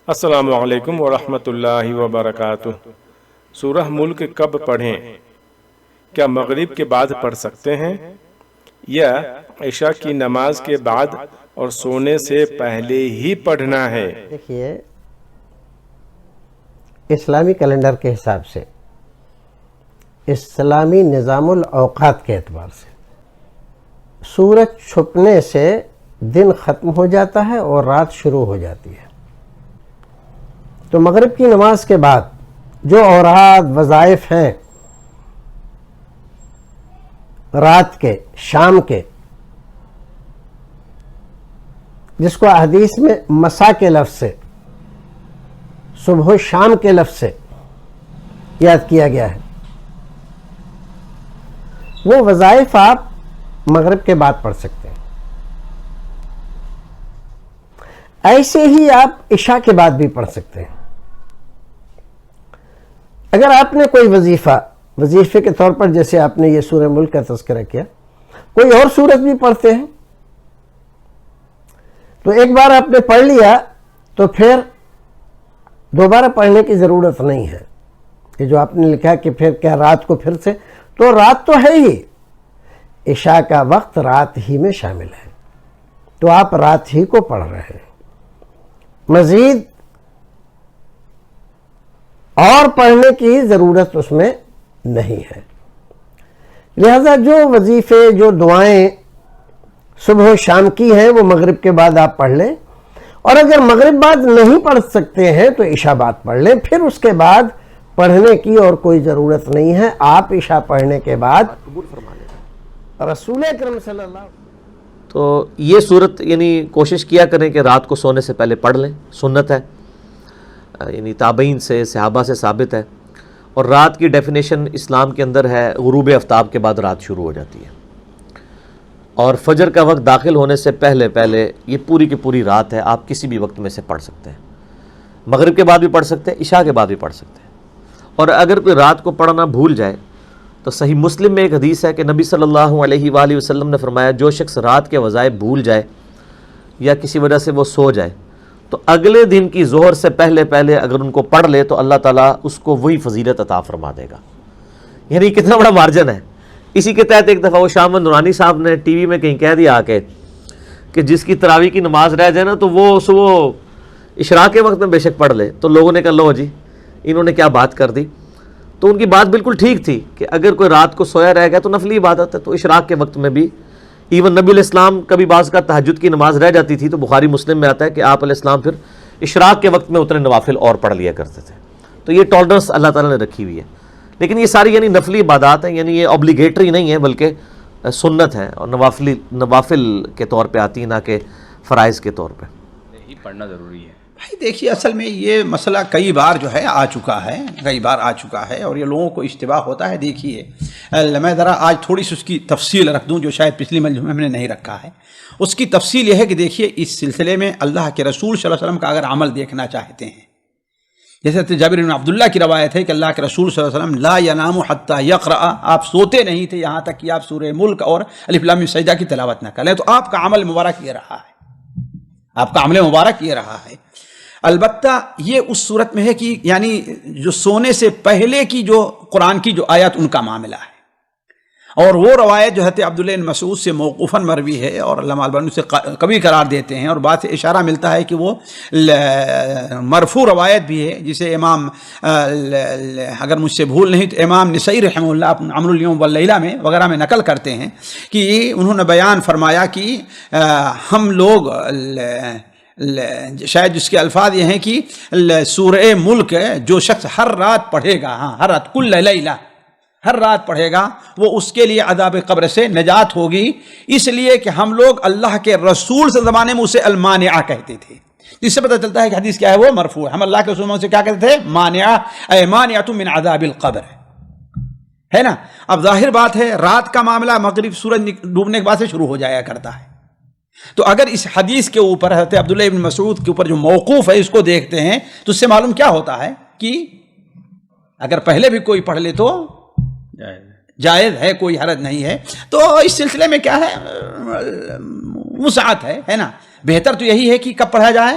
السلام علیکم ورحمۃ اللہ وبرکاتہ۔ سورہ ملک کب پڑھیں؟ کیا مغرب کے بعد پڑھ سکتے ہیں یا عشاء کی نماز کے بعد اور سونے سے پہلے ہی پڑھنا ہے؟ دیکھیے، اسلامی کیلنڈر کے حساب سے، اسلامی نظام الاوقات کے اعتبار سے سورج چھپنے سے دن ختم ہو جاتا ہے اور رات شروع ہو جاتی ہے۔ تو مغرب کی نماز کے بعد جو اوراد وظائف ہیں رات کے، شام کے، جس کو حدیث میں مساء کے لفظ سے، صبح و شام کے لفظ سے یاد کیا گیا ہے، وہ وظائف آپ مغرب کے بعد پڑھ سکتے ہیں۔ ایسے ہی آپ عشاء کے بعد بھی پڑھ سکتے ہیں۔ اگر آپ نے کوئی وظیفے کے طور پر، جیسے آپ نے یہ سورہ ملک کا تذکرہ کیا، کوئی اور سورت بھی پڑھتے ہیں، تو ایک بار آپ نے پڑھ لیا تو پھر دوبارہ پڑھنے کی ضرورت نہیں ہے۔ یہ جو آپ نے لکھا کہ پھر کیا رات کو پھر سے، تو رات تو ہے ہی، عشاء کا وقت رات ہی میں شامل ہے، تو آپ رات ہی کو پڑھ رہے ہیں، مزید اور پڑھنے کی ضرورت اس میں نہیں ہے۔ لہذا جو وظیفے، جو دعائیں صبح و شام کی ہیں وہ مغرب کے بعد آپ پڑھ لیں، اور اگر مغرب بعد نہیں پڑھ سکتے ہیں تو عشاء بعد پڑھ لیں، پھر اس کے بعد پڑھنے کی اور کوئی ضرورت نہیں ہے۔ آپ عشاء پڑھنے کے بعد رسول اکرم صلی اللہ علیہ وسلم، تو یہ صورت یعنی کوشش کیا کریں کہ رات کو سونے سے پہلے پڑھ لیں، سنت ہے، یعنی تابعین سے، صحابہ سے ثابت ہے۔ اور رات کی ڈیفینیشن اسلام کے اندر ہے، غروب آفتاب کے بعد رات شروع ہو جاتی ہے، اور فجر کا وقت داخل ہونے سے پہلے یہ پوری کی پوری رات ہے، آپ کسی بھی وقت میں سے پڑھ سکتے ہیں، مغرب کے بعد بھی پڑھ سکتے ہیں، عشاء کے بعد بھی پڑھ سکتے ہیں۔ اور اگر کوئی رات کو پڑھنا بھول جائے تو صحیح مسلم میں ایک حدیث ہے کہ نبی صلی اللہ علیہ وآلہ وسلم نے فرمایا، جو شخص رات کے وظائف بھول جائے یا کسی وجہ سے وہ سو جائے تو اگلے دن کی ظہر سے پہلے اگر ان کو پڑھ لے تو اللہ تعالیٰ اس کو وہی فضیلت عطا فرما دے گا۔ یعنی کتنا بڑا مارجن ہے۔ اسی کے تحت ایک دفعہ وہ شاہ محمد نورانی صاحب نے ٹی وی میں کہیں کہہ دیا آ کے کہ جس کی تراویح کی نماز رہ جائے نا تو وہ صبح اشراق کے وقت میں بے شک پڑھ لے، تو لوگوں نے کہا لو جی انہوں نے کیا بات کر دی۔ تو ان کی بات بالکل ٹھیک تھی کہ اگر کوئی رات کو سویا رہ گیا تو نفلی عبادت ہے، تو اشراق کے وقت میں بھی ایون نبی علیہ السلام کبھی بعض کا تہجد کی نماز رہ جاتی تھی تو بخاری مسلم میں آتا ہے کہ آپ علیہ السلام پھر اشراق کے وقت میں اتنے نوافل اور پڑھ لیا کرتے تھے۔ تو یہ ٹالرنس اللہ تعالیٰ نے رکھی ہوئی ہے، لیکن یہ ساری یعنی نفلی عبادات ہیں، یعنی یہ اوبلیگیٹری نہیں ہے بلکہ سنت ہے، اور نوافل کے طور پہ آتی ہیں، نہ کہ فرائض کے طور پہ ہی پڑھنا ضروری ہے۔ بھائی دیکھیے، اصل میں یہ مسئلہ کئی بار جو ہے آ چکا ہے اور یہ لوگوں کو اشتباہ ہوتا ہے۔ دیکھیے، میں ذرا آج تھوڑی سی اس کی تفصیل رکھ دوں جو شاید پچھلی مجلس میں ہم نے نہیں رکھا ہے۔ اس کی تفصیل یہ ہے کہ دیکھیے، اس سلسلے میں اللہ کے رسول صلی اللہ علیہ وسلم کا اگر عمل دیکھنا چاہتے ہیں، جیسے جابر بن عبداللہ کی روایت ہے کہ اللہ کے رسول صلی اللہ علیہ وسلم لا ینام حتی یقرأ، آپ سوتے نہیں تھے یہاں تک کہ آپ سورہ ملک اور الف لام میم سجدہ کی تلاوت نہ کریں۔ تو آپ کا عمل مبارک یہ رہا ہے، البتہ یہ اس صورت میں ہے کہ یعنی جو سونے سے پہلے کی جو قرآن کی جو آیات ان کا معاملہ ہے، اور وہ روایت جو حضرت عبداللہ بن مسعود سے موقوفاً مروی ہے اور علامہ البانی سے کبھی قرار دیتے ہیں، اور بات سے اشارہ ملتا ہے کہ وہ مرفوع روایت بھی ہے، جسے امام اگر مجھ سے بھول نہیں تو امام نسائی رحمہ اللہ عمل الیوم واللیلہ میں وغیرہ میں نقل کرتے ہیں کہ انہوں نے بیان فرمایا کہ ہم لوگ شاید جس کے الفاظ یہ ہیں کہ سورہ ملک جو شخص ہر رات پڑھے گا، ہر رات کل لیلہ، ہر رات پڑھے گا، وہ اس کے لیے عذاب قبر سے نجات ہوگی، اس لیے کہ ہم لوگ اللہ کے رسول سے زمانے میں اسے المانعہ کہتے تھے۔ اس سے پتہ چلتا ہے کہ حدیث کیا ہے، وہ مرفوع ہے۔ ہم اللہ کے رسول سے کیا کہتے تھے؟ مانعہ، اے مانعۃ من عذاب القبر، ہے نا۔ اب ظاہر بات ہے رات کا معاملہ مغرب سورج ڈوبنے کے بعد سے شروع ہو جایا کرتا ہے، تو اگر اس حدیث کے اوپر حضرت عبداللہ ابن مسعود کے اوپر جو موقوف ہے اس کو دیکھتے ہیں تو اس سے معلوم کیا ہوتا ہے کہ اگر پہلے بھی کوئی پڑھ لے تو جائز ہے، کوئی حرج نہیں ہے۔ تو اس سلسلے میں کیا ہے، وسعت ہے نا۔ بہتر تو یہی ہے کہ کب پڑھا جائے،